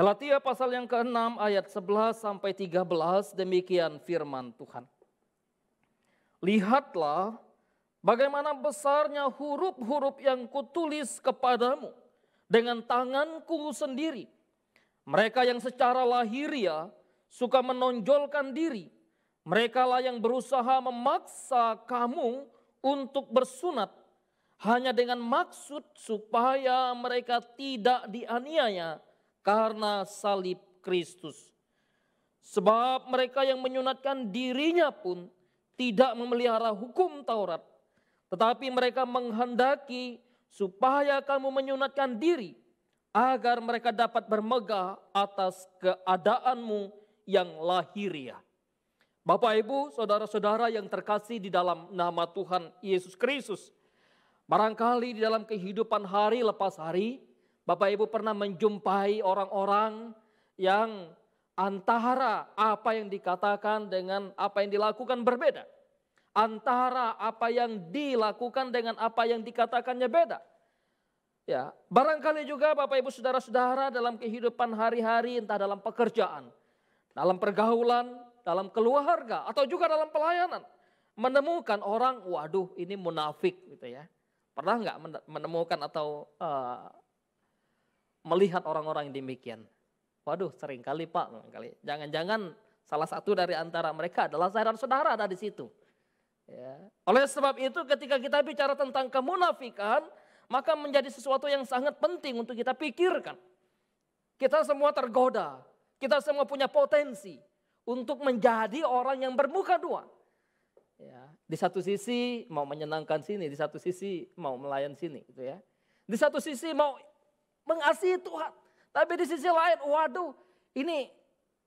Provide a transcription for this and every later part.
Galatia pasal yang ke-6 ayat 11 sampai 13, demikian firman Tuhan. Lihatlah bagaimana besarnya huruf-huruf yang kutulis kepadamu dengan tanganku sendiri. Mereka yang secara lahiriah suka menonjolkan diri. Mereka lah yang berusaha memaksa kamu untuk bersunat hanya dengan maksud supaya mereka tidak dianiaya karena salib Kristus. Sebab mereka yang menyunatkan dirinya pun tidak memelihara hukum Taurat, tetapi mereka menghendaki supaya kamu menyunatkan diri agar mereka dapat bermegah atas keadaanmu yang lahiriah. Bapak, Ibu, saudara-saudara yang terkasih di dalam nama Tuhan Yesus Kristus, barangkali di dalam kehidupan hari lepas hari, Bapak Ibu pernah menjumpai orang-orang yang antara apa yang dikatakan dengan apa yang dilakukan berbeda. Antara apa yang dilakukan dengan apa yang dikatakannya beda. Ya, barangkali juga Bapak Ibu saudara-saudara dalam kehidupan hari-hari, entah dalam pekerjaan, dalam pergaulan, dalam keluarga, atau juga dalam pelayanan, menemukan orang, waduh ini munafik gitu ya. Pernah nggak menemukan atau melihat orang-orang yang demikian? Waduh, sering kali Pak, jangan-jangan salah satu dari antara mereka adalah saya dan saudara ada di situ. Ya. Oleh sebab itu ketika kita bicara tentang kemunafikan, maka menjadi sesuatu yang sangat penting untuk kita pikirkan. Kita semua tergoda, kita semua punya potensi untuk menjadi orang yang bermuka dua. Ya. Di satu sisi mau menyenangkan sini, di satu sisi mau melayan sini, gitu ya. Di satu sisi mau mengasihi Tuhan, tapi di sisi lain, waduh, ini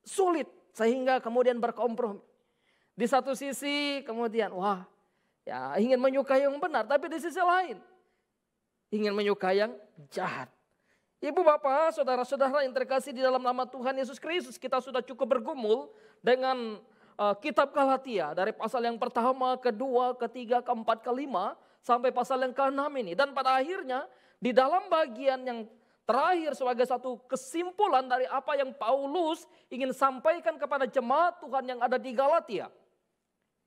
sulit sehingga kemudian berkompromi. Di satu sisi kemudian, wah, ya ingin menyukai yang benar, tapi di sisi lain ingin menyukai yang jahat. Ibu bapak, saudara-saudara yang terkasih di dalam nama Tuhan Yesus Kristus, kita sudah cukup bergumul dengan kitab Galatia dari pasal yang pertama, kedua, ketiga, keempat, kelima sampai pasal yang ke-6 ini. Dan pada akhirnya di dalam bagian yang terakhir sebagai satu kesimpulan dari apa yang Paulus ingin sampaikan kepada jemaat Tuhan yang ada di Galatia.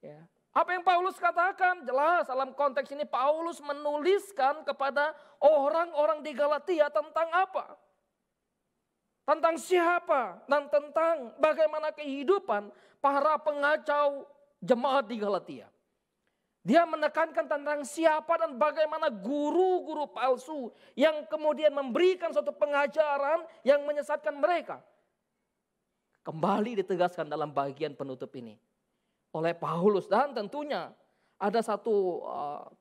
Ya. Apa yang Paulus katakan jelas dalam konteks ini Paulus menuliskan kepada orang-orang di Galatia tentang apa? Tentang siapa dan tentang bagaimana kehidupan para pengacau jemaat di Galatia. Dia menekankan tentang siapa dan bagaimana guru-guru palsu yang kemudian memberikan suatu pengajaran yang menyesatkan mereka. Kembali ditegaskan dalam bagian penutup ini oleh Paulus, dan tentunya ada satu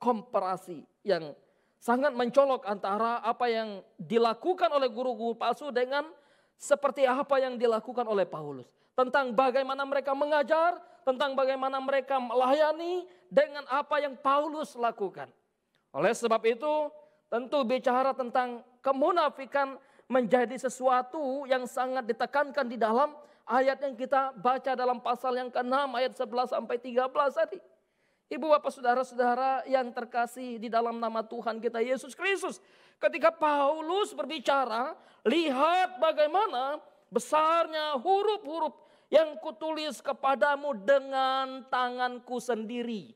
komparasi yang sangat mencolok antara apa yang dilakukan oleh guru-guru palsu dengan seperti apa yang dilakukan oleh Paulus. Tentang bagaimana mereka mengajar, tentang bagaimana mereka melayani dengan apa yang Paulus lakukan. Oleh sebab itu tentu bicara tentang kemunafikan menjadi sesuatu yang sangat ditekankan di dalam ayat yang kita baca dalam pasal yang ke-6 ayat 11 sampai 13 tadi. Ibu bapak saudara-saudara yang terkasih di dalam nama Tuhan kita Yesus Kristus. Ketika Paulus berbicara, lihat bagaimana besarnya huruf-huruf yang kutulis kepadamu dengan tanganku sendiri.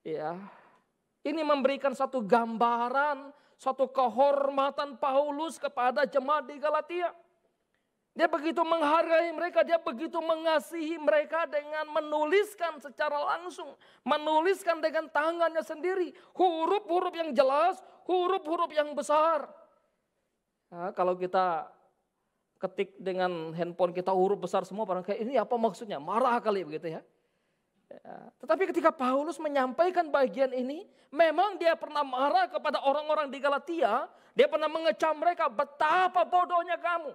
Ya, ini memberikan satu gambaran, satu kehormatan Paulus kepada jemaat di Galatia. Dia begitu menghargai mereka, dia begitu mengasihi mereka dengan menuliskan secara langsung. Menuliskan dengan tangannya sendiri. Huruf-huruf yang jelas, huruf-huruf yang besar. Nah, kalau kita ketik dengan handphone kita huruf besar semua, barangkali ini apa maksudnya? Marah kali begitu ya. Tetapi ketika Paulus menyampaikan bagian ini, memang dia pernah marah kepada orang-orang di Galatia. Dia pernah mengecam mereka, betapa bodohnya kamu.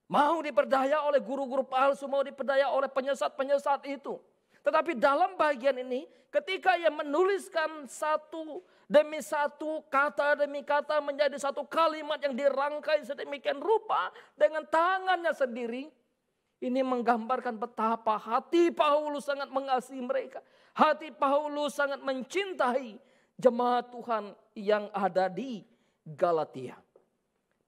Mau diperdaya oleh guru-guru palsu, mau diperdaya oleh penyesat-penyesat itu. Tetapi dalam bagian ini, ketika ia menuliskan satu demi satu, kata demi kata menjadi satu kalimat yang dirangkai sedemikian rupa dengan tangannya sendiri, ini menggambarkan betapa hati Paulus sangat mengasihi mereka. Hati Paulus sangat mencintai jemaat Tuhan yang ada di Galatia.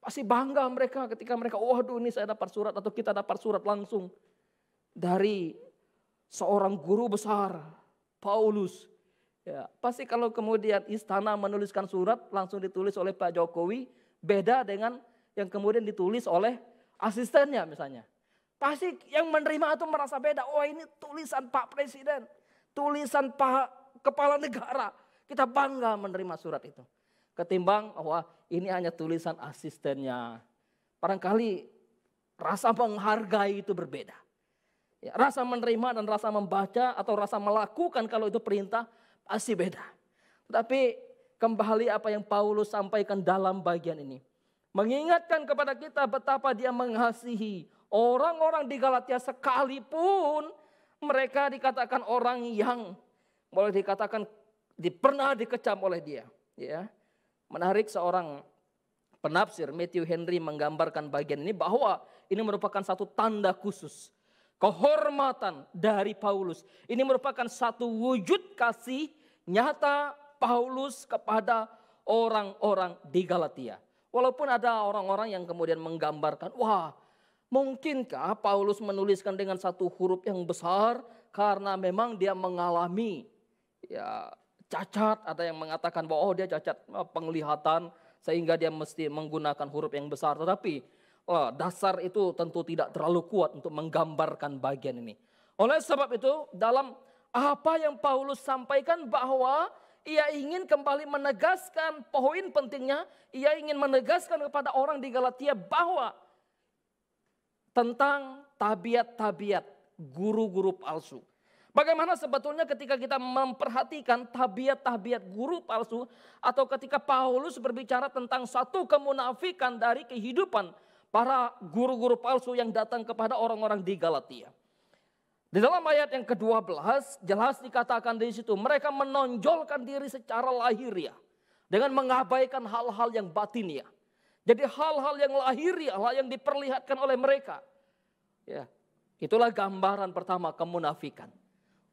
Pasti bangga mereka ketika mereka, waduh ini saya dapat surat atau kita dapat surat langsung dari seorang guru besar, Paulus. Ya, pasti kalau kemudian istana menuliskan surat langsung ditulis oleh Pak Jokowi, beda dengan yang kemudian ditulis oleh asistennya misalnya. Pasti yang menerima itu merasa beda. Oh ini tulisan Pak Presiden, tulisan Pak Kepala Negara. Kita bangga menerima surat itu. Ketimbang, wah ini hanya tulisan asistennya. Barangkali rasa menghargai itu berbeda. Ya, rasa menerima dan rasa membaca atau rasa melakukan kalau itu perintah pasti beda. Tetapi kembali apa yang Paulus sampaikan dalam bagian ini. Mengingatkan kepada kita betapa dia mengasihi orang-orang di Galatia sekalipun mereka dikatakan orang yang boleh dikatakan pernah dikecam oleh dia. Ya. Menarik, seorang penafsir Matthew Henry menggambarkan bagian ini bahwa ini merupakan satu tanda khusus. Kehormatan dari Paulus. Ini merupakan satu wujud kasih nyata Paulus kepada orang-orang di Galatia. Walaupun ada orang-orang yang kemudian menggambarkan, wah mungkinkah Paulus menuliskan dengan satu huruf yang besar karena memang dia mengalami cacat. Ada yang mengatakan bahwa dia cacat penglihatan sehingga dia mesti menggunakan huruf yang besar. Tetapi dasar itu tentu tidak terlalu kuat untuk menggambarkan bagian ini. Oleh sebab itu dalam apa yang Paulus sampaikan bahwa ia ingin kembali menegaskan poin pentingnya. Ia ingin menegaskan kepada orang di Galatia bahwa tentang tabiat-tabiat guru-guru palsu. Bagaimana sebetulnya ketika kita memperhatikan tabiat-tabiat guru palsu. Atau ketika Paulus berbicara tentang satu kemunafikan dari kehidupan para guru-guru palsu yang datang kepada orang-orang di Galatia. Di dalam ayat yang ke-12 jelas dikatakan di situ mereka menonjolkan diri secara lahiriah dengan mengabaikan hal-hal yang batiniah. Jadi hal-hal yang lahiriah lah yang diperlihatkan oleh mereka. Ya, itulah gambaran pertama kemunafikan.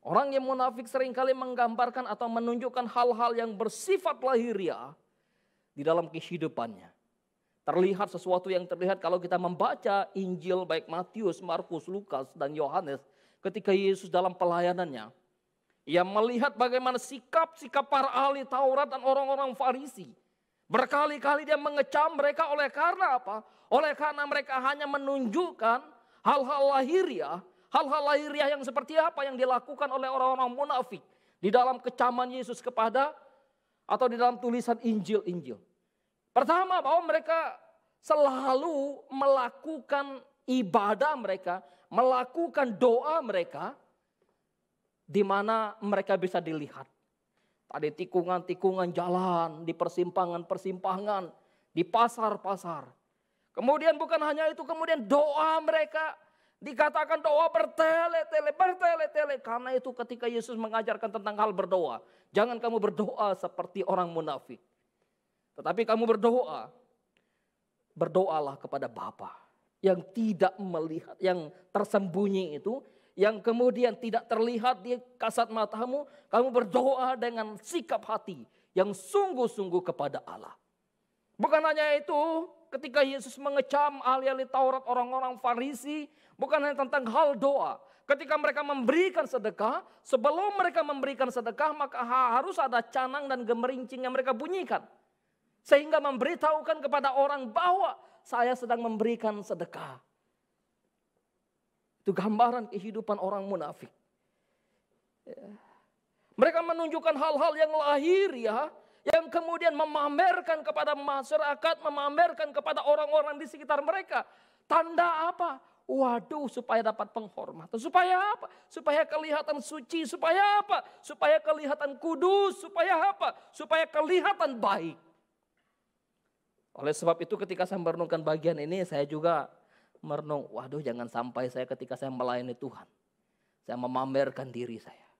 Orang yang munafik seringkali menggambarkan atau menunjukkan hal-hal yang bersifat lahiriah di dalam kehidupannya. Terlihat sesuatu yang terlihat kalau kita membaca Injil baik Matius, Markus, Lukas dan Yohanes. Ketika Yesus dalam pelayanannya, ia melihat bagaimana sikap-sikap para ahli Taurat dan orang-orang Farisi. Berkali-kali dia mengecam mereka oleh karena apa? Oleh karena mereka hanya menunjukkan hal-hal lahiriah. Hal-hal lahiriah yang seperti apa yang dilakukan oleh orang-orang munafik. Di dalam kecaman Yesus kepada atau di dalam tulisan Injil-Injil. Pertama bahwa mereka selalu melakukan ibadah mereka, melakukan doa mereka di mana mereka bisa dilihat. Tadi tikungan-tikungan jalan, di persimpangan-persimpangan, di pasar-pasar. Kemudian bukan hanya itu, kemudian doa mereka dikatakan doa bertele-tele. Karena itu ketika Yesus mengajarkan tentang hal berdoa, jangan kamu berdoa seperti orang munafik. Tetapi kamu berdoalah kepada Bapa yang tidak melihat, yang tersembunyi itu, yang kemudian tidak terlihat di kasat matamu, kamu berdoa dengan sikap hati yang sungguh-sungguh kepada Allah. Bukan hanya itu, ketika Yesus mengecam ahli-ahli Taurat, orang-orang Farisi, bukan hanya tentang hal doa. Ketika mereka memberikan sedekah, sebelum mereka memberikan sedekah, maka harus ada canang dan gemerincing yang mereka bunyikan. Sehingga memberitahukan kepada orang bahwa saya sedang memberikan sedekah. Itu gambaran kehidupan orang munafik. Mereka menunjukkan hal-hal yang lahiriah, yang kemudian memamerkan kepada masyarakat, memamerkan kepada orang-orang di sekitar mereka. Tanda apa? Waduh, supaya dapat penghormatan. Supaya apa? Supaya kelihatan suci. Supaya apa? Supaya kelihatan kudus. Supaya apa? Supaya kelihatan baik. Oleh sebab itu ketika saya merenungkan bagian ini, saya juga merenung, waduh jangan sampai saya ketika saya melayani Tuhan, saya memamerkan diri saya.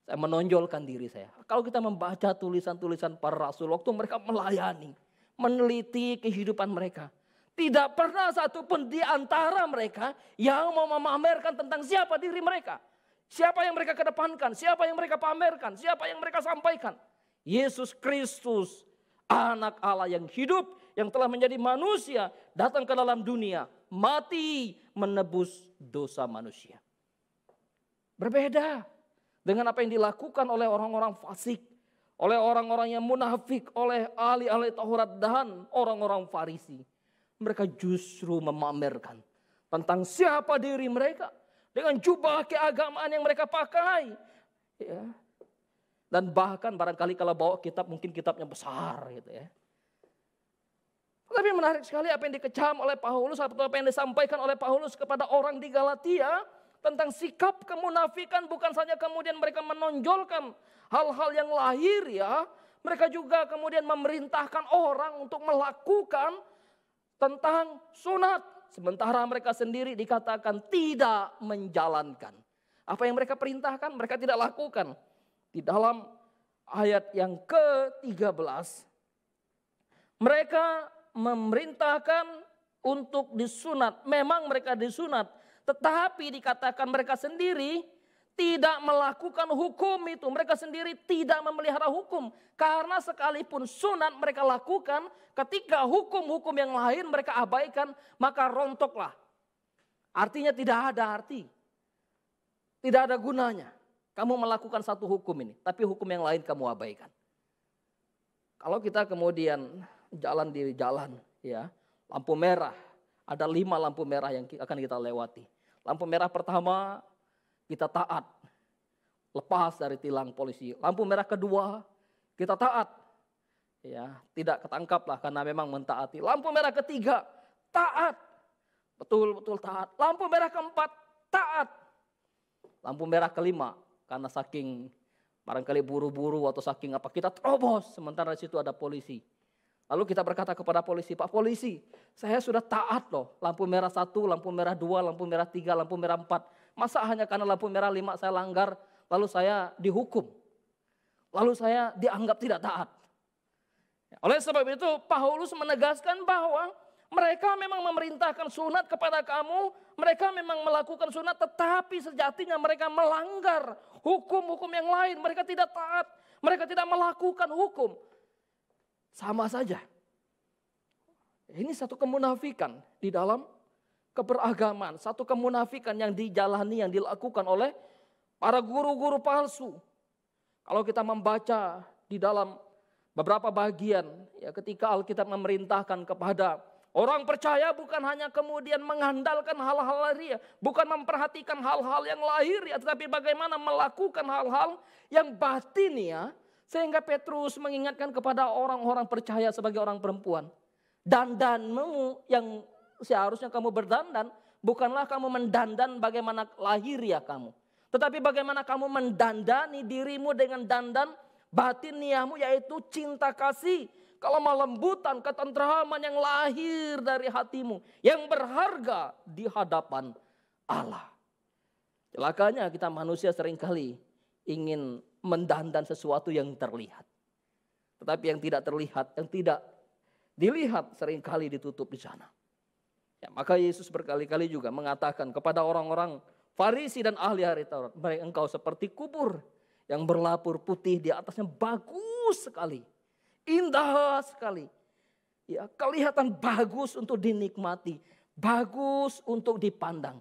Saya menonjolkan diri saya. Kalau kita membaca tulisan-tulisan para rasul, waktu mereka melayani, meneliti kehidupan mereka, tidak pernah satupun di antara mereka yang mau memamerkan tentang siapa diri mereka. Siapa yang mereka kedepankan, siapa yang mereka pamerkan, siapa yang mereka sampaikan. Yesus Kristus, Anak Allah yang hidup, yang telah menjadi manusia datang ke dalam dunia, mati menebus dosa manusia. Berbeda dengan apa yang dilakukan oleh orang-orang fasik, oleh orang-orang yang munafik, oleh ahli-ahli Taurat dan orang-orang Farisi. Mereka justru memamerkan tentang siapa diri mereka dengan jubah keagamaan yang mereka pakai. Ya. Dan bahkan barangkali kalau bawa kitab mungkin kitabnya besar gitu ya. Tapi menarik sekali apa yang dikecam oleh Paulus atau apa yang disampaikan oleh Paulus kepada orang di Galatia tentang sikap kemunafikan. Bukan saja kemudian mereka menonjolkan hal-hal yang lahir ya. Mereka juga kemudian memerintahkan orang untuk melakukan tentang sunat. Sementara mereka sendiri dikatakan tidak menjalankan. Apa yang mereka perintahkan mereka tidak lakukan. Di dalam ayat yang ke-13 mereka memerintahkan untuk disunat. Memang mereka disunat, tetapi dikatakan mereka sendiri tidak melakukan hukum itu. Mereka sendiri tidak memelihara hukum. Karena sekalipun sunat mereka lakukan, ketika hukum-hukum yang lain mereka abaikan, maka rontoklah. Artinya tidak ada arti. Tidak ada gunanya. Kamu melakukan satu hukum ini, tapi hukum yang lain kamu abaikan. Kalau kita kemudian jalan di jalan, ya, lampu merah, ada 5 lampu merah yang akan kita lewati. Lampu merah pertama kita taat, lepas dari tilang polisi. Lampu merah kedua kita taat, ya, tidak ketangkap lah karena memang mentaati. Lampu merah ketiga taat, betul-betul taat. Lampu merah keempat taat. Lampu merah kelima karena saking barangkali buru-buru atau saking apa kita terobos, sementara di situ ada polisi. Lalu kita berkata kepada polisi, Pak polisi, saya sudah taat loh. Lampu merah 1, lampu merah 2, lampu merah 3, lampu merah 4. Masa hanya karena lampu merah 5 saya langgar, lalu saya dihukum. Lalu saya dianggap tidak taat. Oleh sebab itu Paulus menegaskan bahwa mereka memang memerintahkan sunat kepada kamu, mereka memang melakukan sunat, tetapi sejatinya mereka melanggar hukum-hukum yang lain. Mereka tidak taat, mereka tidak melakukan hukum. Sama saja. Ini satu kemunafikan di dalam keberagaman. Satu kemunafikan yang dijalani, yang dilakukan oleh para guru-guru palsu. Kalau kita membaca di dalam beberapa bagian, ya, ketika Alkitab memerintahkan kepada orang percaya bukan hanya kemudian mengandalkan hal-hal lahir, bukan memperhatikan hal-hal yang lahir, ya, tetapi bagaimana melakukan hal-hal yang batin ya. Sehingga Petrus mengingatkan kepada orang-orang percaya sebagai orang perempuan. Dandanmu yang seharusnya kamu berdandan, bukanlah kamu mendandan bagaimana lahir ya kamu. Tetapi bagaimana kamu mendandani dirimu dengan dandan batiniahmu, yaitu cinta kasih, kelemah lembutan, ketentraman yang lahir dari hatimu, yang berharga di hadapan Allah. Celakanya kita manusia seringkali ingin mendandan sesuatu yang terlihat. Tetapi yang tidak terlihat, yang tidak dilihat seringkali ditutup di sana. Ya, maka Yesus berkali-kali juga mengatakan kepada orang-orang Farisi dan ahli-ahli Taurat, mereka engkau seperti kubur yang berlapur putih, di atasnya bagus sekali, indah sekali. Ya, kelihatan bagus untuk dinikmati, bagus untuk dipandang.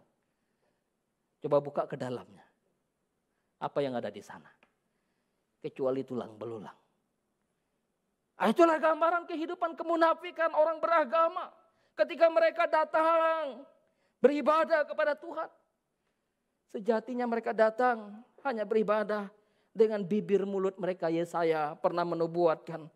Coba buka ke dalamnya. Apa yang ada di sana? Kecuali tulang belulang. Itulah gambaran kehidupan kemunafikan orang beragama. Ketika mereka datang beribadah kepada Tuhan. Sejatinya mereka datang hanya beribadah dengan bibir mulut mereka. Yesaya pernah menubuatkan.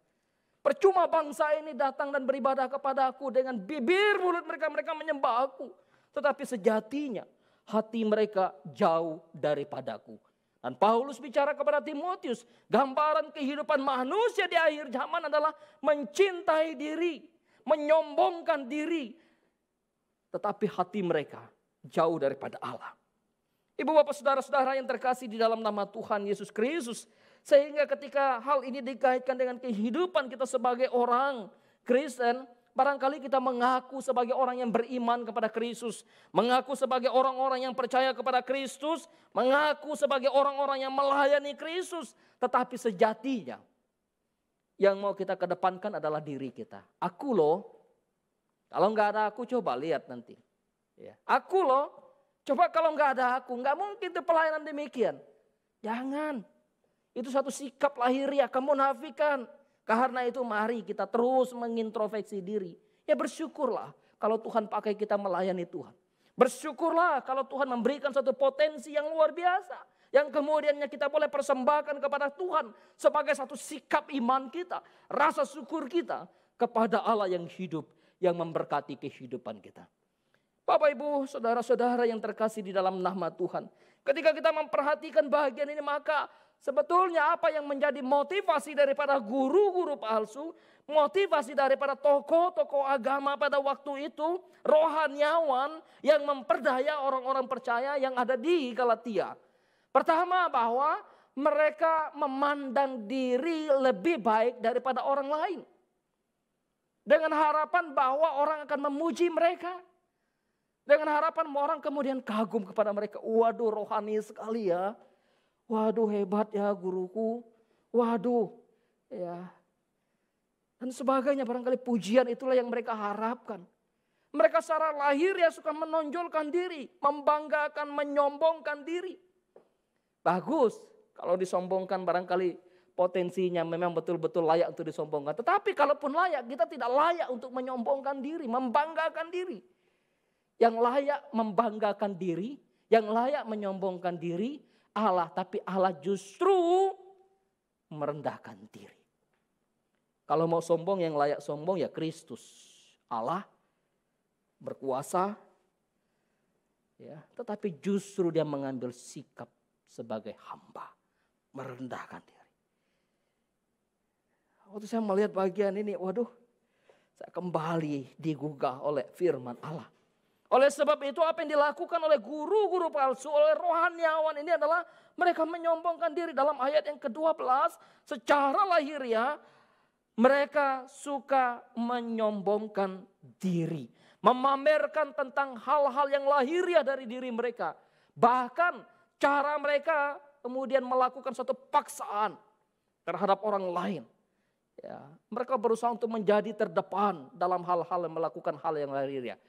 Percuma bangsa ini datang dan beribadah kepada aku. Dengan bibir mulut mereka, mereka menyembah aku. Tetapi sejatinya hati mereka jauh daripadaku. Dan Paulus bicara kepada Timotius, gambaran kehidupan manusia di akhir zaman adalah mencintai diri, menyombongkan diri. Tetapi hati mereka jauh daripada Allah. Ibu bapak saudara-saudara yang terkasih di dalam nama Tuhan Yesus Kristus. Sehingga ketika hal ini dikaitkan dengan kehidupan kita sebagai orang Kristen, barangkali kita mengaku sebagai orang yang beriman kepada Kristus, mengaku sebagai orang-orang yang percaya kepada Kristus, mengaku sebagai orang-orang yang melayani Kristus, tetapi sejatinya Yang mau kita kedepankan adalah diri kita. Aku loh, kalau nggak ada aku coba lihat nanti. Ya. Aku loh, coba kalau nggak ada aku, nggak mungkin tuh pelayanan demikian. Jangan, itu satu sikap lahiriah kemunafikan. Karena itu mari kita terus mengintrospeksi diri. Ya bersyukurlah kalau Tuhan pakai kita melayani Tuhan. Bersyukurlah kalau Tuhan memberikan satu potensi yang luar biasa. Yang kemudiannya kita boleh persembahkan kepada Tuhan sebagai satu sikap iman kita. Rasa syukur kita kepada Allah yang hidup, yang memberkati kehidupan kita. Bapak Ibu, saudara-saudara yang terkasih di dalam nama Tuhan. Ketika kita memperhatikan bagian ini, maka sebetulnya apa yang menjadi motivasi daripada guru-guru palsu, motivasi daripada tokoh-tokoh agama pada waktu itu, rohaniawan yang memperdaya orang-orang percaya yang ada di Galatia. Pertama, bahwa mereka memandang diri lebih baik daripada orang lain. Dengan harapan bahwa orang akan memuji mereka. Dengan harapan orang kemudian kagum kepada mereka. Waduh, rohani sekali ya. Waduh, hebat ya guruku. Waduh, ya. Dan sebagainya, barangkali pujian itulah yang mereka harapkan. Mereka secara lahir ya suka menonjolkan diri, membanggakan, menyombongkan diri. Bagus kalau disombongkan, barangkali potensinya memang betul-betul layak untuk disombongkan. Tetapi kalaupun layak, kita tidak layak untuk menyombongkan diri, membanggakan diri. Yang layak membanggakan diri, yang layak menyombongkan diri Allah. Tapi Allah justru merendahkan diri. Kalau mau sombong, yang layak sombong ya Kristus. Allah berkuasa. Ya, tetapi justru dia mengambil sikap sebagai hamba. Merendahkan diri. Waktu saya melihat bagian ini, waduh, saya kembali digugah oleh firman Allah. Oleh sebab itu apa yang dilakukan oleh guru-guru palsu, oleh rohaniawan ini adalah mereka menyombongkan diri. Dalam ayat yang ke-12, secara lahiriah mereka suka menyombongkan diri. Memamerkan tentang hal-hal yang lahiriah dari diri mereka. Bahkan cara mereka kemudian melakukan suatu paksaan terhadap orang lain. Ya, mereka berusaha untuk menjadi terdepan dalam hal-hal yang melakukan hal yang lahiriah.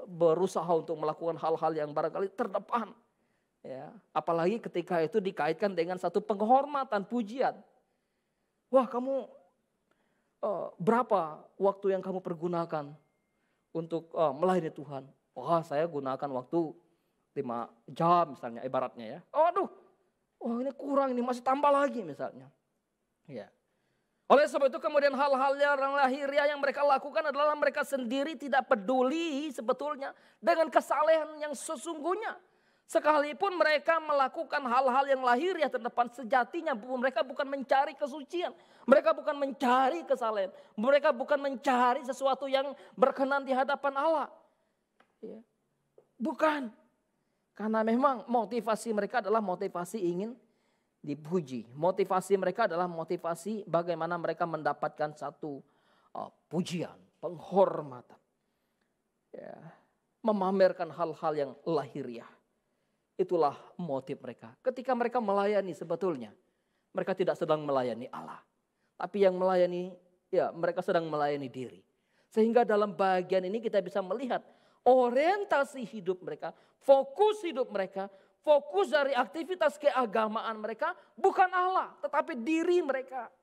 Berusaha untuk melakukan hal-hal yang barangkali terdepan. Ya, apalagi ketika itu dikaitkan dengan satu penghormatan, pujian. Wah, kamu berapa waktu yang kamu pergunakan untuk melayani Tuhan? Wah, saya gunakan waktu 5 jam misalnya, ibaratnya ya. Aduh, ini kurang, ini masih tambah lagi misalnya. Ya. Oleh sebab itu kemudian hal-hal yang lahiriah yang mereka lakukan adalah mereka sendiri tidak peduli sebetulnya dengan kesalehan yang sesungguhnya. Sekalipun mereka melakukan hal-hal yang lahiriah terdepan, sejatinya mereka bukan mencari kesucian. Mereka bukan mencari kesalehan. Mereka bukan mencari sesuatu yang berkenan di hadapan Allah. Ya. Bukan. Karena memang motivasi mereka adalah motivasi ingin dipuji. Motivasi mereka adalah motivasi bagaimana mereka mendapatkan satu pujian, penghormatan. Ya, memamerkan hal-hal yang lahiriah. Itulah motif mereka. Ketika mereka melayani sebetulnya, mereka tidak sedang melayani Allah. Tapi yang melayani, ya mereka sedang melayani diri. Sehingga dalam bagian ini kita bisa melihat orientasi hidup mereka, fokus hidup mereka, fokus dari aktivitas keagamaan mereka bukan Allah, tetapi diri mereka.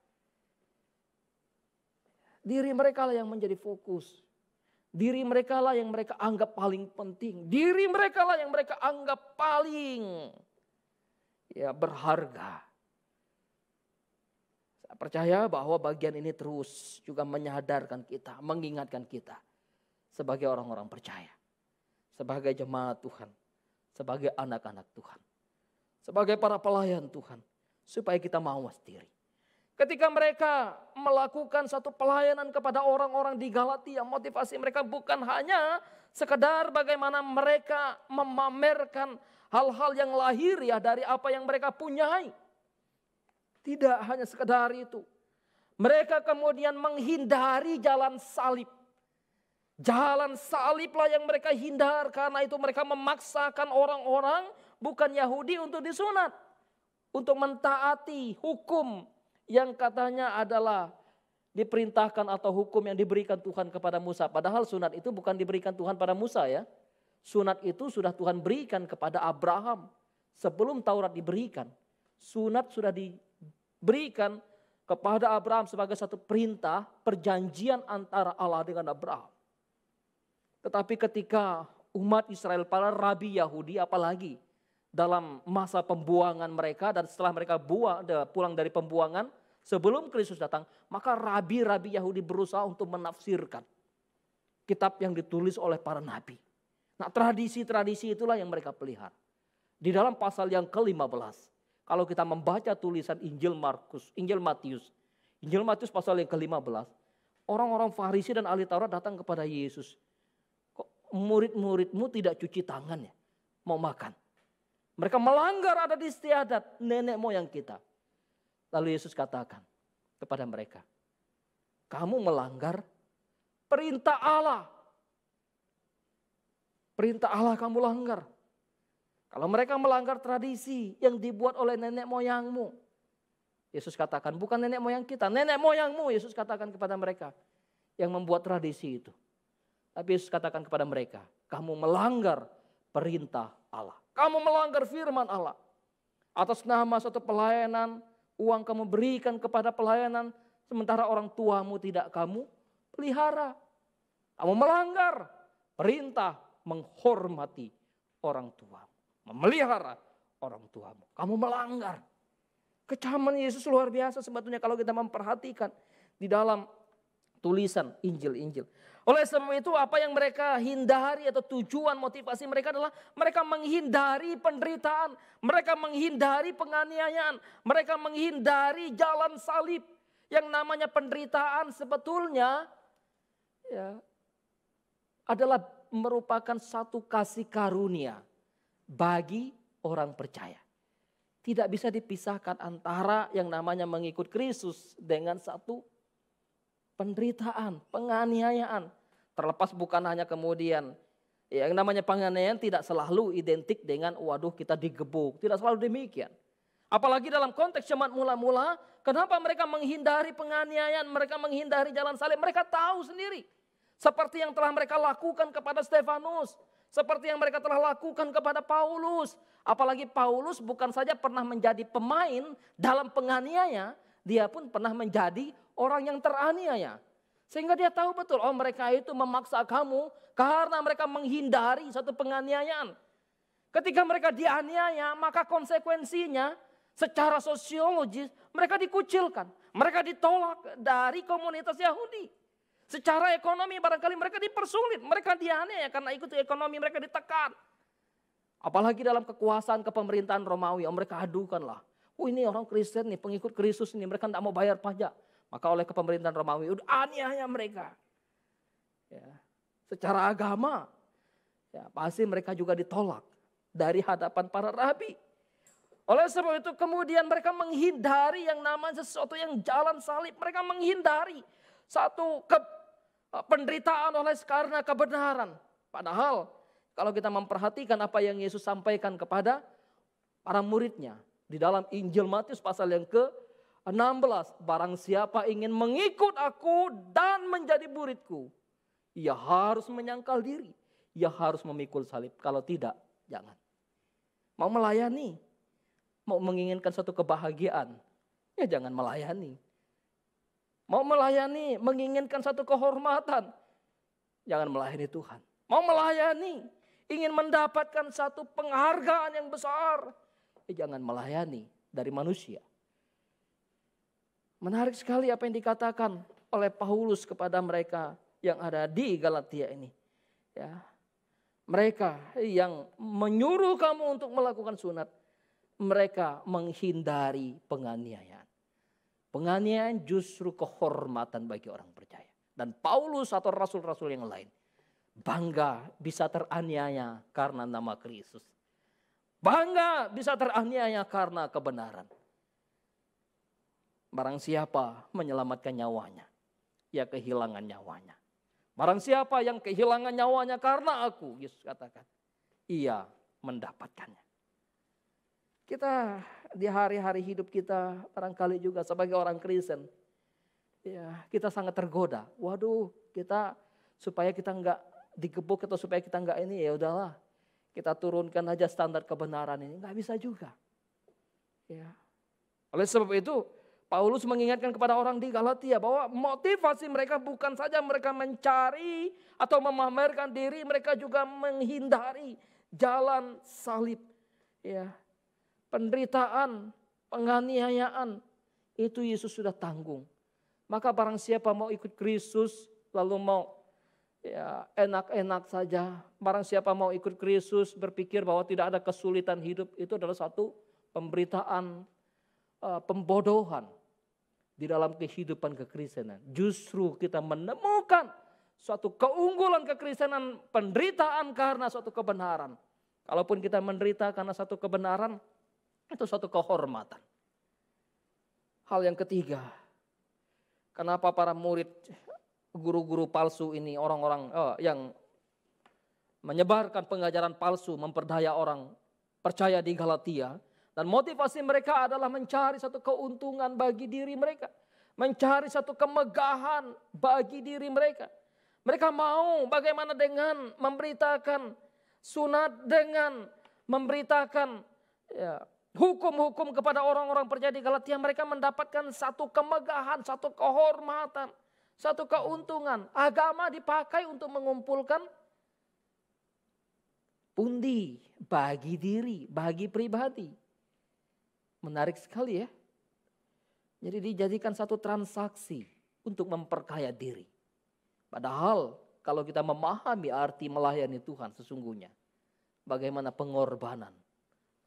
Diri mereka lah yang menjadi fokus. Diri mereka lah yang mereka anggap paling penting. Diri mereka lah yang mereka anggap paling berharga. Saya percaya bahwa bagian ini terus juga menyadarkan kita, mengingatkan kita sebagai orang-orang percaya, sebagai jemaat Tuhan, sebagai anak-anak Tuhan, sebagai para pelayan Tuhan, supaya kita mawas diri. Ketika mereka melakukan satu pelayanan kepada orang-orang di Galatia, motivasi mereka bukan hanya sekedar bagaimana mereka memamerkan hal-hal yang lahiriah dari apa yang mereka punyai. Tidak hanya sekedar itu. Mereka kemudian menghindari jalan salib. Jalan saliblah yang mereka hindar, karena itu mereka memaksakan orang-orang bukan Yahudi untuk disunat. Untuk mentaati hukum yang katanya adalah diperintahkan atau hukum yang diberikan Tuhan kepada Musa. Padahal sunat itu bukan diberikan Tuhan pada Musa ya. Sunat itu sudah Tuhan berikan kepada Abraham sebelum Taurat diberikan. Sunat sudah diberikan kepada Abraham sebagai satu perintah perjanjian antara Allah dengan Abraham. Tetapi ketika umat Israel, para rabi Yahudi apalagi dalam masa pembuangan mereka dan setelah mereka pulang dari pembuangan sebelum Kristus datang, maka rabi-rabi Yahudi berusaha untuk menafsirkan kitab yang ditulis oleh para nabi. Nah, tradisi-tradisi itulah yang mereka pelihara. Di dalam pasal yang ke-15, kalau kita membaca tulisan Injil Matius pasal yang ke-15, orang-orang Farisi dan ahli Taurat datang kepada Yesus. Kok murid-muridmu tidak cuci tangan ya? Mau makan. Mereka melanggar adat istiadat nenek moyang kita. Lalu Yesus katakan kepada mereka, kamu melanggar perintah Allah. Perintah Allah kamu langgar. Kalau mereka melanggar tradisi yang dibuat oleh nenek moyangmu. Yesus katakan bukan nenek moyang kita, nenek moyangmu. Yesus katakan kepada mereka yang membuat tradisi itu. Tapi Yesus katakan kepada mereka, kamu melanggar perintah Allah. Kamu melanggar firman Allah. Atas nama suatu pelayanan, uang kamu berikan kepada pelayanan, sementara orang tuamu tidak kamu pelihara. Kamu melanggar perintah menghormati orang tuamu. Memelihara orang tuamu. Kamu melanggar. Kecaman Yesus luar biasa sebetulnya kalau kita memperhatikan di dalam tulisan Injil-Injil. Oleh sebab itu apa yang mereka hindari atau tujuan motivasi mereka adalah mereka menghindari penderitaan. Mereka menghindari penganiayaan. Mereka menghindari jalan salib. Yang namanya penderitaan sebetulnya ya, adalah merupakan satu kasih karunia bagi orang percaya. Tidak bisa dipisahkan antara yang namanya mengikut Kristus dengan satu penderitaan, penganiayaan. Terlepas bukan hanya kemudian yang namanya penganiayaan tidak selalu identik dengan waduh kita digebuk. Tidak selalu demikian. Apalagi dalam konteks jemaat mula-mula, kenapa mereka menghindari penganiayaan, mereka menghindari jalan salib, mereka tahu sendiri. Seperti yang telah mereka lakukan kepada Stefanus. Seperti yang mereka telah lakukan kepada Paulus. Apalagi Paulus bukan saja pernah menjadi pemain dalam penganiaya. Dia pun pernah menjadi orang yang teraniaya. Sehingga dia tahu betul, oh mereka itu memaksa kamu karena mereka menghindari satu penganiayaan. Ketika mereka dianiaya, maka konsekuensinya secara sosiologis mereka dikucilkan. Mereka ditolak dari komunitas Yahudi. Secara ekonomi barangkali mereka dipersulit, mereka dianiaya karena ikut ekonomi mereka ditekan. Apalagi dalam kekuasaan kepemerintahan Romawi, mereka adukanlah. Oh ini orang Kristen nih, pengikut Kristus nih, mereka tidak mau bayar pajak. Maka oleh kepemerintahan Romawi, udah aniaya mereka. Ya, secara agama, ya, pasti mereka juga ditolak dari hadapan para rabi. Oleh sebab itu kemudian mereka menghindari yang namanya sesuatu yang jalan salib. Mereka menghindari satu penderitaan oleh karena kebenaran. Padahal kalau kita memperhatikan apa yang Yesus sampaikan kepada para muridnya. Di dalam Injil Matius pasal yang ke-16. Barang siapa ingin mengikut aku dan menjadi muridku. Ia harus menyangkal diri. Ia harus memikul salib. Kalau tidak, jangan. Mau melayani. Mau menginginkan satu kebahagiaan. Ya jangan melayani. Mau melayani, menginginkan satu kehormatan. Jangan melayani Tuhan. Mau melayani, ingin mendapatkan satu penghargaan yang besar. Jangan melayani dari manusia. Menarik sekali apa yang dikatakan oleh Paulus kepada mereka yang ada di Galatia ini. Ya, mereka yang menyuruh kamu untuk melakukan sunat, mereka menghindari penganiayaan. Penganiayaan justru kehormatan bagi orang percaya. Dan Paulus atau rasul-rasul yang lain bangga bisa teraniaya karena nama Kristus. Bangga bisa teraniaya karena kebenaran. Barang siapa menyelamatkan nyawanya, ia kehilangan nyawanya. Barang siapa yang kehilangan nyawanya karena aku, Yesus katakan, ia mendapatkannya. Kita di hari-hari hidup kita barangkali juga sebagai orang Kristen, ya kita sangat tergoda. Waduh, kita supaya kita nggak digebuk atau supaya kita nggak ini, ya udahlah kita turunkan aja standar kebenaran ini. Nggak bisa juga. Ya. Oleh sebab itu Paulus mengingatkan kepada orang di Galatia bahwa motivasi mereka bukan saja mereka mencari atau memamerkan diri, mereka juga menghindari jalan salib. Ya. Penderitaan, penganiayaan itu Yesus sudah tanggung. Maka barang siapa mau ikut Kristus lalu mau ya enak-enak saja, barang siapa mau ikut Kristus berpikir bahwa tidak ada kesulitan hidup, itu adalah satu pemberitaan pembodohan di dalam kehidupan kekristenan. Justru kita menemukan suatu keunggulan kekristenan, penderitaan karena suatu kebenaran. Kalaupun kita menderita karena satu kebenaran, itu suatu kehormatan. Hal yang ketiga, kenapa para murid, guru-guru palsu ini, orang-orang yang menyebarkan pengajaran palsu, memperdaya orang percaya di Galatia, dan motivasi mereka adalah mencari satu keuntungan bagi diri mereka, mencari satu kemegahan bagi diri mereka. Mereka mau bagaimana dengan memberitakan sunat, dengan memberitakan hukum-hukum kepada orang-orang percaya di Galatia, mereka mendapatkan satu kemegahan, satu kehormatan, satu keuntungan. Agama dipakai untuk mengumpulkan pundi bagi diri, bagi pribadi. Menarik sekali ya. Jadi dijadikan satu transaksi untuk memperkaya diri. Padahal kalau kita memahami arti melayani Tuhan sesungguhnya, bagaimana pengorbanan,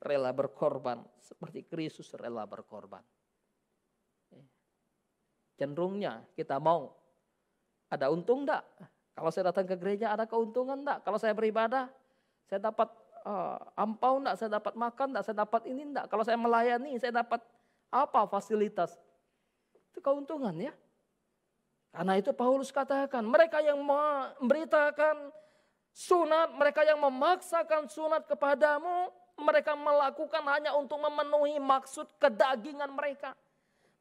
rela berkorban seperti Kristus rela berkorban. Cenderungnya kita mau ada untung enggak? Kalau saya datang ke gereja ada keuntungan enggak? Kalau saya beribadah saya dapat ampau enggak? Saya dapat makan enggak? Saya dapat ini enggak? Kalau saya melayani saya dapat apa fasilitas? Itu keuntungan ya. Karena itu Paulus katakan mereka yang memberitakan sunat, mereka yang memaksakan sunat kepadamu, mereka melakukan hanya untuk memenuhi maksud kedagingan mereka.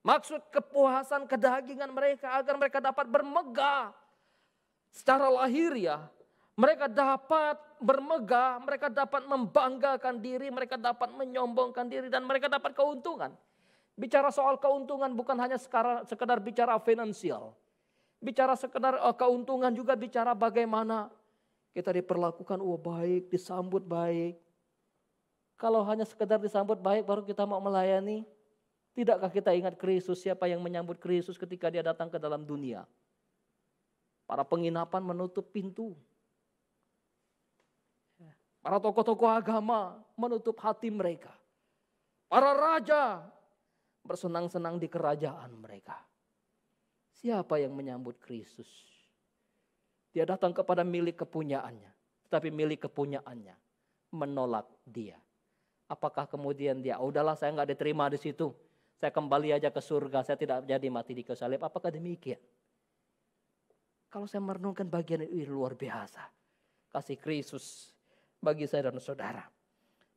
Maksud kepuasan kedagingan mereka agar mereka dapat bermegah secara lahiriah. Mereka dapat bermegah, mereka dapat membanggakan diri, mereka dapat menyombongkan diri dan mereka dapat keuntungan. Bicara soal keuntungan bukan hanya sekedar bicara finansial. Bicara sekedar keuntungan juga bicara bagaimana kita diperlakukan baik, disambut baik. Kalau hanya sekedar disambut baik baru kita mau melayani, tidakkah kita ingat Kristus, siapa yang menyambut Kristus ketika dia datang ke dalam dunia? Para penginapan menutup pintu. Para tokoh-tokoh agama menutup hati mereka. Para raja bersenang-senang di kerajaan mereka. Siapa yang menyambut Kristus? Dia datang kepada milik kepunyaannya. Tetapi milik kepunyaannya menolak dia. Apakah kemudian dia, udahlah saya nggak diterima di situ. Saya kembali aja ke surga, saya tidak jadi mati di kayu salib. Apakah demikian? Kalau saya merenungkan bagian ini luar biasa. Kasih Kristus bagi saya dan saudara.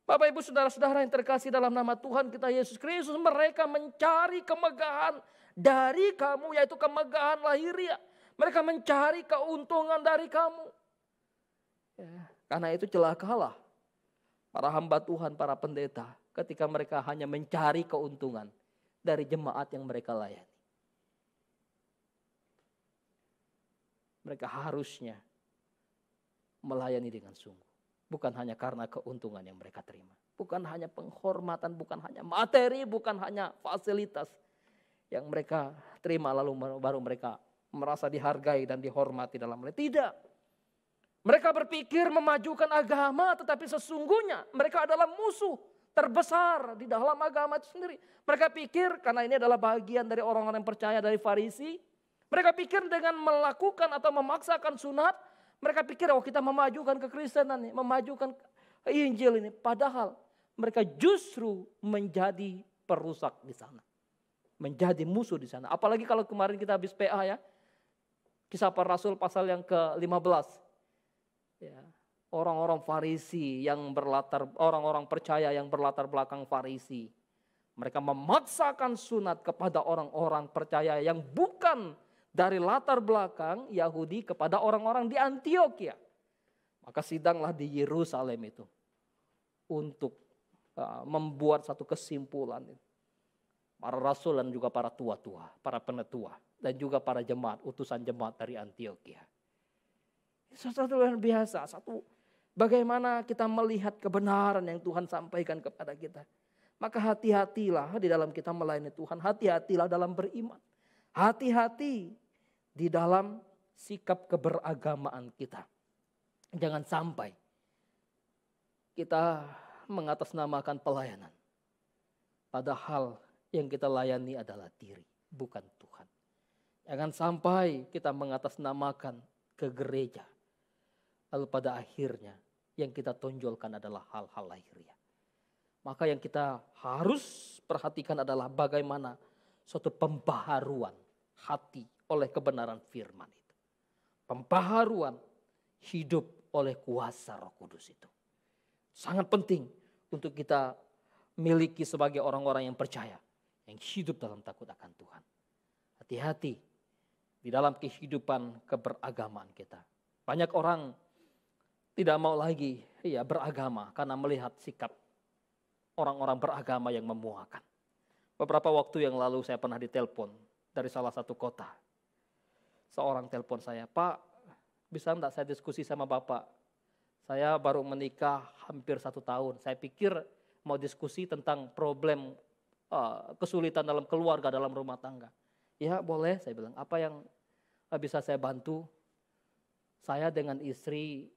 Bapak ibu saudara-saudara yang terkasih dalam nama Tuhan kita Yesus Kristus. Mereka mencari kemegahan dari kamu, yaitu kemegahan lahiriah. Mereka mencari keuntungan dari kamu. Ya, karena itu celakalah para hamba Tuhan, para pendeta, ketika mereka hanya mencari keuntungan dari jemaat yang mereka layani. Mereka harusnya melayani dengan sungguh. Bukan hanya karena keuntungan yang mereka terima. Bukan hanya penghormatan, bukan hanya materi, bukan hanya fasilitas yang mereka terima lalu baru mereka merasa dihargai dan dihormati dalam mereka. Tidak. Mereka berpikir memajukan agama, tetapi sesungguhnya mereka adalah musuh terbesar di dalam agama itu sendiri. Mereka pikir karena ini adalah bagian dari orang-orang yang percaya dari Farisi. Mereka pikir dengan melakukan atau memaksakan sunat, mereka pikir kita memajukan kekristenan, memajukan Injil ini. Padahal mereka justru menjadi perusak di sana. Menjadi musuh di sana. Apalagi kalau kemarin kita habis PA ya. Kisah para Rasul pasal yang ke-15. Ya. Orang-orang Farisi orang-orang percaya yang berlatar belakang Farisi. Mereka memaksakan sunat kepada orang-orang percaya yang bukan dari latar belakang Yahudi kepada orang-orang di Antioquia. Maka sidanglah di Yerusalem itu untuk membuat satu kesimpulan. Para rasul dan juga para tua-tua, para penetua dan juga para jemaat, utusan jemaat dari Antioquia. Sesuatu yang biasa, bagaimana kita melihat kebenaran yang Tuhan sampaikan kepada kita. Maka hati-hatilah di dalam kita melayani Tuhan. Hati-hatilah dalam beriman. Hati-hati di dalam sikap keberagamaan kita. Jangan sampai kita mengatasnamakan pelayanan. Padahal yang kita layani adalah diri, bukan Tuhan. Jangan sampai kita mengatasnamakan ke gereja. Lalu pada akhirnya yang kita tonjolkan adalah hal-hal lahiriah. Maka yang kita harus perhatikan adalah bagaimana suatu pembaharuan hati oleh kebenaran firman itu. Pembaharuan hidup oleh kuasa Roh Kudus itu. Sangat penting untuk kita miliki sebagai orang-orang yang percaya. Yang hidup dalam takut akan Tuhan. Hati-hati di dalam kehidupan keberagamaan kita. Banyak orang tidak mau lagi beragama karena melihat sikap orang-orang beragama yang memuakan. Beberapa waktu yang lalu saya pernah ditelepon dari salah satu kota. Seorang telepon saya, "Pak, bisa enggak saya diskusi sama Bapak? Saya baru menikah hampir 1 tahun. Saya pikir mau diskusi tentang problem kesulitan dalam keluarga, dalam rumah tangga." "Ya boleh," saya bilang. "Apa yang bisa saya bantu?" "Saya dengan istri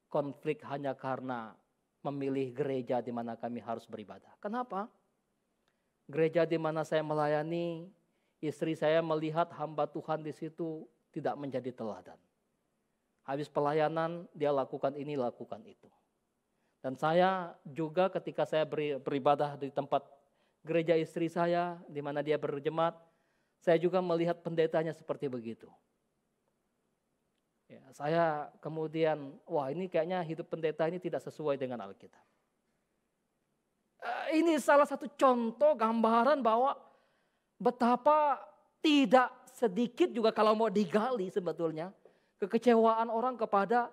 konflik hanya karena memilih gereja di mana kami harus beribadah." "Kenapa?" "Gereja di mana saya melayani, istri saya melihat hamba Tuhan di situ tidak menjadi teladan. Habis pelayanan dia lakukan ini, lakukan itu. Dan saya juga ketika saya beribadah di tempat gereja istri saya, di mana dia berjemaat, saya juga melihat pendetanya seperti begitu. Ya, saya kemudian, wah ini kayaknya hidup pendeta ini tidak sesuai dengan Alkitab." Ini salah satu contoh gambaran bahwa betapa tidak sedikit juga kalau mau digali sebetulnya kekecewaan orang kepada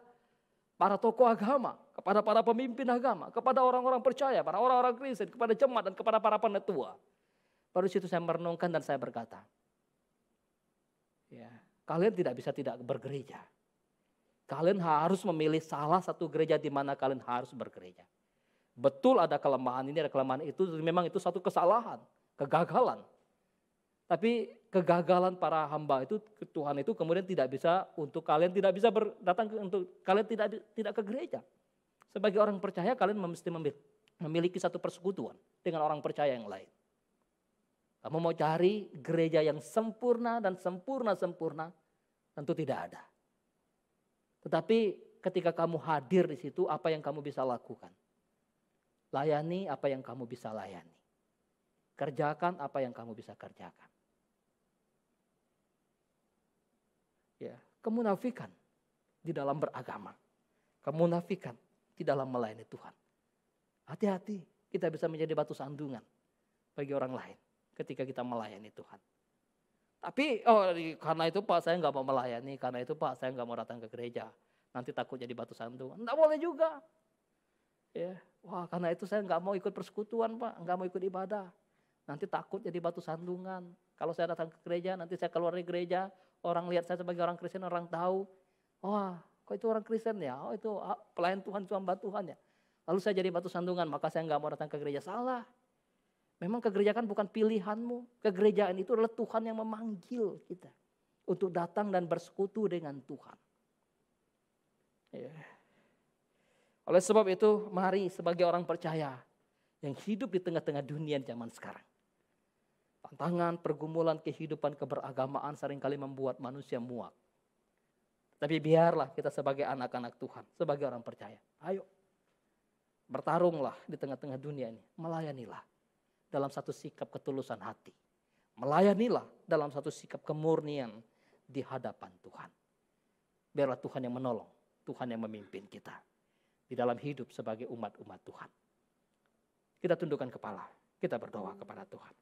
para tokoh agama, kepada para pemimpin agama, kepada orang-orang percaya, para orang-orang Kristen, kepada jemaat dan kepada para penetua. Baru situ saya merenungkan dan saya berkata, ya, kalian tidak bisa tidak bergereja. Kalian harus memilih salah satu gereja di mana kalian harus bergereja. Betul ada kelemahan ini, ada kelemahan itu, memang itu satu kesalahan, kegagalan. Tapi kegagalan para hamba itu, Tuhan itu kemudian tidak bisa untuk kalian tidak bisa untuk kalian tidak ke gereja. Sebagai orang percaya kalian mesti memiliki satu persekutuan dengan orang percaya yang lain. Kamu mau cari gereja yang sempurna dan sempurna, tentu tidak ada. Tetapi ketika kamu hadir di situ, apa yang kamu bisa lakukan? Layani apa yang kamu bisa layani. Kerjakan apa yang kamu bisa kerjakan. Ya, kemunafikan di dalam beragama. Kemunafikan di dalam melayani Tuhan. Hati-hati, kita bisa menjadi batu sandungan bagi orang lain ketika kita melayani Tuhan. Tapi karena itu Pak saya nggak mau melayani, karena itu Pak saya nggak mau datang ke gereja. Nanti takut jadi batu sandungan. Nggak boleh juga. Ya, wah karena itu saya nggak mau ikut persekutuan Pak, nggak mau ikut ibadah. Nanti takut jadi batu sandungan. Kalau saya datang ke gereja, nanti saya keluar dari gereja, orang lihat saya sebagai orang Kristen, orang tahu, wah kok itu orang Kristen ya, oh itu pelayan Tuhan, itu hamba Tuhan ya. Lalu saya jadi batu sandungan, maka saya nggak mau datang ke gereja. Salah. Memang kegerejaan bukan pilihanmu. Kegerejaan itu adalah Tuhan yang memanggil kita untuk datang dan bersekutu dengan Tuhan. Ya. Oleh sebab itu, mari sebagai orang percaya yang hidup di tengah-tengah dunia zaman sekarang. Tantangan, pergumulan, kehidupan, keberagamaan seringkali membuat manusia muak. Tapi biarlah kita sebagai anak-anak Tuhan, sebagai orang percaya. Ayo, bertarunglah di tengah-tengah dunia ini. Melayanilah dalam satu sikap ketulusan hati. Melayanilah dalam satu sikap kemurnian di hadapan Tuhan. Biarlah Tuhan yang menolong, Tuhan yang memimpin kita. di dalam hidup sebagai umat-umat Tuhan. Kita tundukkan kepala, kita berdoa kepada Tuhan.